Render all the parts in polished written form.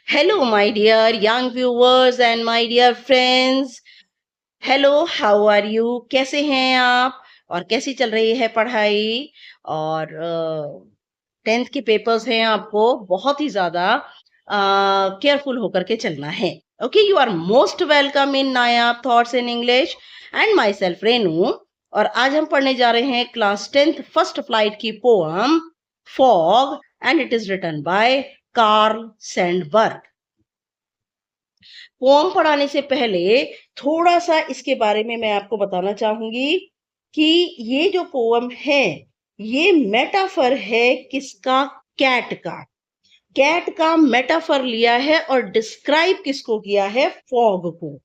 Hello, my dear young viewers and my dear friends. Hello, how are you? कैसे हैं आप और कैसी चल रही है पढ़ाई? और 10th के पेपर्स हैं, आपको बहुत ही ज्यादा केयरफुल होकर के चलना है. Okay, you are most welcome in Nayab thoughts in English and myself Renu. और आज हम पढ़ने जा रहे हैं क्लास 10th फर्स्ट फ्लाइट की poem fog, and it is written by Carl Sandburg. Poem पढ़ाने से पहले थोड़ा सा इसके बारे में मैं आपको बताना चाहूंगी कि ये जो पोम है ये मेटाफर है किसका? कैट का. कैट का मेटाफर लिया है और डिस्क्राइब किसको किया है? फॉग को.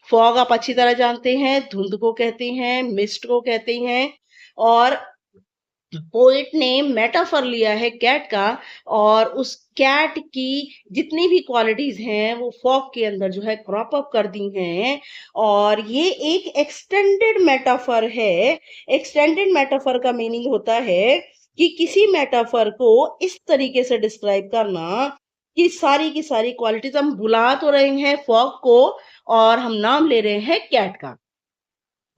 फॉग आप अच्छी तरह जानते हैं, धुंध को कहते हैं, मिस्ट को कहते हैं. और पोएट ने मेटाफर लिया है कैट का, और उस कैट की जितनी भी क्वालिटीज हैं वो फॉग के अंदर जो है क्रॉप अप कर दी हैं. और ये एक एक्सटेंडेड मेटाफर है. एक्सटेंडेड मेटाफर का मीनिंग होता है कि किसी मेटाफर को इस तरीके से डिस्क्राइब करना कि सारी की सारी क्वालिटीज हम भुला तो रहे हैं फॉग को और हम नाम ले रहे हैं कैट का.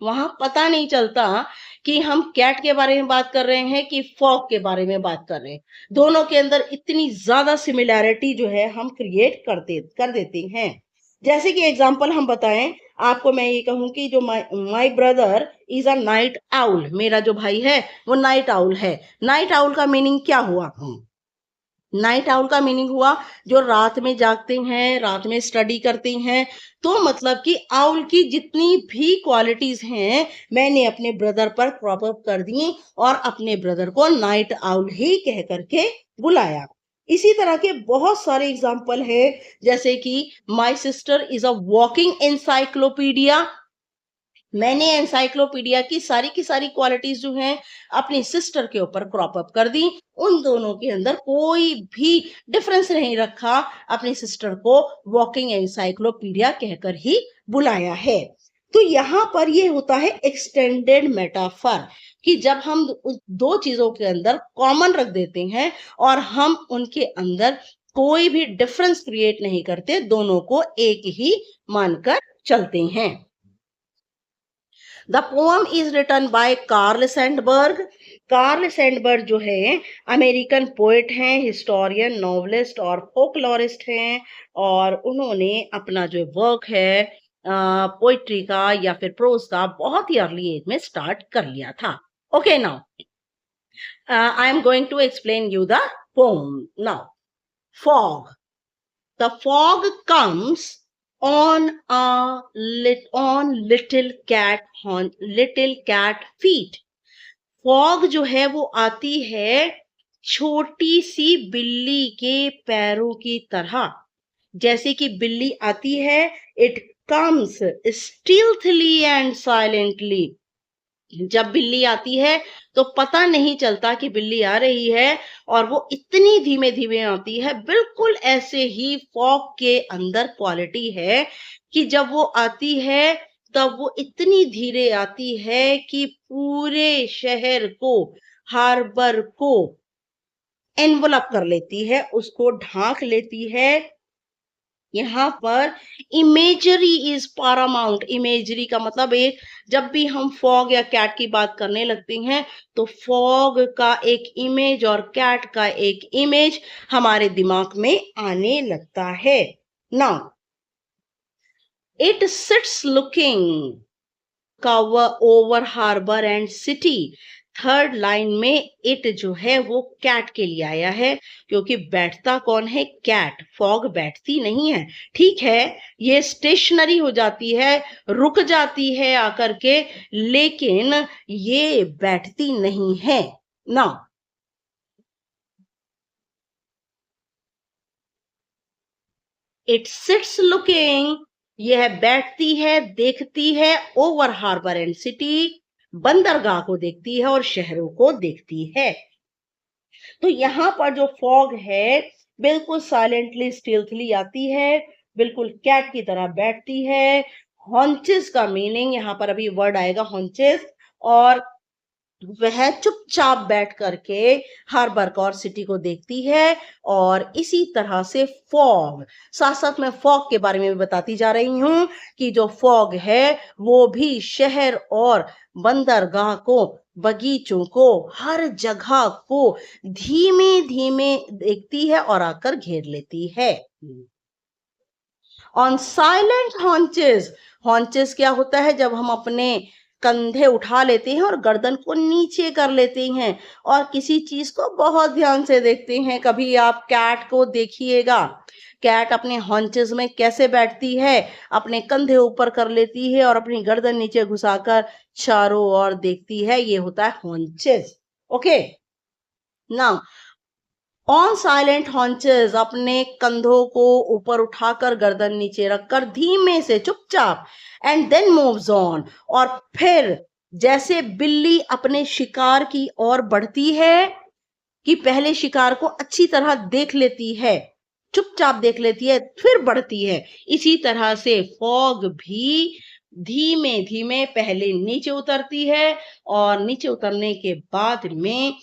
वहां पता नहीं चलता कि हम कैट के बारे में बात कर रहे हैं कि फॉग के बारे में बात कर रहे हैं. दोनों के अंदर इतनी ज्यादा सिमिलैरिटी जो है हम क्रिएट कर देते हैं. जैसे कि एग्जांपल हम बताएं, आपको मैं ये कहूं कि जो my brother is a night owl, मेरा जो भाई है वो नाइट आउल है. नाइट आउल का मीनिंग क्या हुआ? नाइट आउल का मीनिंग हुआ जो रात में जागते हैं, रात में स्टडी करते हैं. तो मतलब कि आउल की जितनी भी क्वालिटीज हैं मैंने अपने ब्रदर पर क्रॉप अप कर दी और अपने ब्रदर को नाइट आउल ही कह करके बुलाया. इसी तरह के बहुत सारे एग्जाम्पल है, जैसे कि my sister is a walking encyclopedia. मैंने एनसाइक्लोपीडिया की सारी क्वालिटीज जो हैं अपनी सिस्टर के ऊपर क्रॉप अप कर दी. उन दोनों के अंदर कोई भी डिफरेंस नहीं रखा, अपनी सिस्टर को वॉकिंग एनसाइक्लोपीडिया कहकर ही बुलाया है. तो यहाँ पर ये होता है एक्सटेंडेड मेटाफर, कि जब हम दो चीजों के अंदर कॉमन रख देते हैं और हम उनके अंदर कोई भी डिफरेंस क्रिएट नहीं करते, दोनों को एक ही मानकर चलते हैं. The poem is written by Carl Sandburg. Carl Sandburg जो है अमेरिकन पोएट हैं, हिस्टोरियन, नॉवलिस्ट और फोकलोरिस्ट हैं. और उन्होंने अपना जो वर्क है पोइट्री का या फिर प्रोज का बहुत ही अर्ली एज में स्टार्ट कर लिया था. Okay, now I am going to explain you the poem. Now, fog. The fog comes on little cat feet. Fog जो है वो आती है छोटी सी बिल्ली के पैरों की तरह. जैसे कि बिल्ली आती है, it comes stealthily and silently. जब बिल्ली आती है तो पता नहीं चलता कि बिल्ली आ रही है, और वो इतनी धीमे धीमे आती है. बिल्कुल ऐसे ही फॉग के अंदर क्वालिटी है कि जब वो आती है तब वो इतनी धीरे आती है कि पूरे शहर को, हार्बर को एनवलप कर लेती है, उसको ढांक लेती है. यहाँ पर इमेजरी इज पारामाउंट. इमेजरी का मतलब एक, जब भी हम फॉग या कैट की बात करने लगते हैं तो फॉग का एक इमेज और कैट का एक इमेज हमारे दिमाग में आने लगता है. Now, it sits looking cover over harbour and city. Third line में इट जो है वो कैट के लिए आया है, क्योंकि बैठता कौन है? कैट. फॉग बैठती नहीं है. ठीक है, ये स्टेशनरी हो जाती है, रुक जाती है आकर के, लेकिन ये बैठती नहीं है. नाउ, इट सिट्स लुकिंग, यह बैठती है, देखती है, ओवर हार्बर एंड सिटी, बंदरगाह को देखती है और शहरों को देखती है. तो यहाँ पर जो फॉग है बिल्कुल साइलेंटली, स्टिल्थली आती है, बिल्कुल कैट की तरह बैठती है. हॉन्चेस का मीनिंग, यहाँ पर अभी वर्ड आएगा हॉन्चेस, और वह चुपचाप बैठ करके हर बरकौर सिटी को देखती है। और इसी तरह से फॉग, साथ साथ मैं फॉग के बारे में भी बताती जा रही हूं कि जो फॉग है वो भी शहर और बंदरगाह को, बगीचों को, हर जगह को धीमे धीमे देखती है और आकर घेर लेती है। ऑन साइलेंट हॉन्चेस, हॉन्चेस क्या होता है? जब हम अपने कंधे उठा लेते हैं और गर्दन को नीचे कर लेते हैं और किसी चीज को बहुत ध्यान से देखते हैं। कभी आप कैट को देखिएगा, कैट अपने हॉन्चेस में कैसे बैठती है, अपने कंधे ऊपर कर लेती है और अपनी गर्दन नीचे घुसाकर चारों ओर देखती है। ये होता है haunches. Okay, now on silent haunches, अपने कंधों को ऊपर उठाकर गर्दन नीचे रखकर धीमे से चुपचाप, एंड देन मूव्स ऑन, और फिर जैसे बिल्ली अपने शिकार की ओर बढ़ती है कि पहले शिकार को अच्छी तरह देख लेती है, चुपचाप देख लेती है, फिर बढ़ती है, इसी तरह से फॉग भी धीमे धीमे पहले नीचे उतरती है और नीचे उतरने के बाद में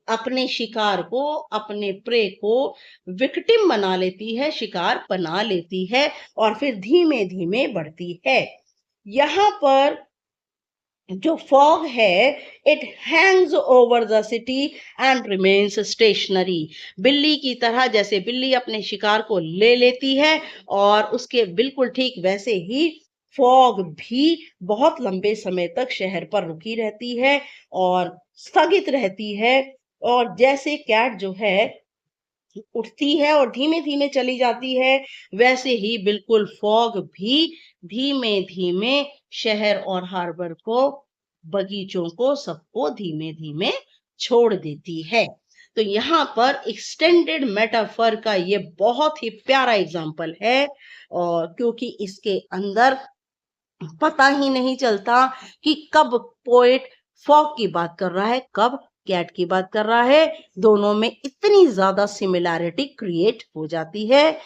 अपने शिकार को, अपने प्रे को विक्टिम बना लेती है, शिकार बना लेती है और फिर धीमे धीमे बढ़ती है। यहां पर जो फॉग है, it hangs over the city and remains stationary. बिल्ली की तरह, जैसे बिल्ली अपने शिकार को ले लेती है और उसके बिल्कुल ठीक वैसे ही फॉग भी बहुत लंबे समय तक शहर पर रुकी रहती है और स्थगित रहती है। और जैसे कैट जो है उठती है और धीमे धीमे चली जाती है, वैसे ही बिल्कुल फॉग भी धीमे धीमे शहर और हार्बर को, बगीचों को, सबको धीमे धीमे छोड़ देती है। तो यहाँ पर एक्सटेंडेड मेटाफर का ये बहुत ही प्यारा एग्जाम्पल है, और क्योंकि इसके अंदर पता ही नहीं चलता कि कब पोएट फॉग की बात कर रहा है, कब कैट की बात कर रहा है। दोनों में इतनी ज्यादा सिमिलैरिटी क्रिएट हो जाती है।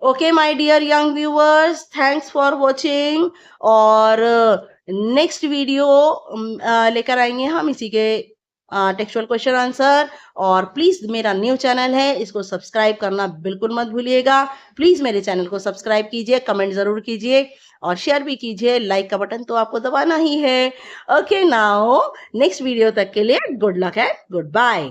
Okay my dear young viewers, thanks for watching. और नेक्स्ट वीडियो लेकर आएंगे हम इसी के टेक्सचुअल क्वेश्चन आंसर। और प्लीज मेरा न्यू चैनल है, इसको सब्सक्राइब करना बिल्कुल मत भूलिएगा। प्लीज मेरे चैनल को सब्सक्राइब कीजिए, कमेंट जरूर कीजिए और शेयर भी कीजिए। लाइक का बटन तो आपको दबाना ही है। ओके, नाउ नेक्स्ट वीडियो तक के लिए good luck and good bye.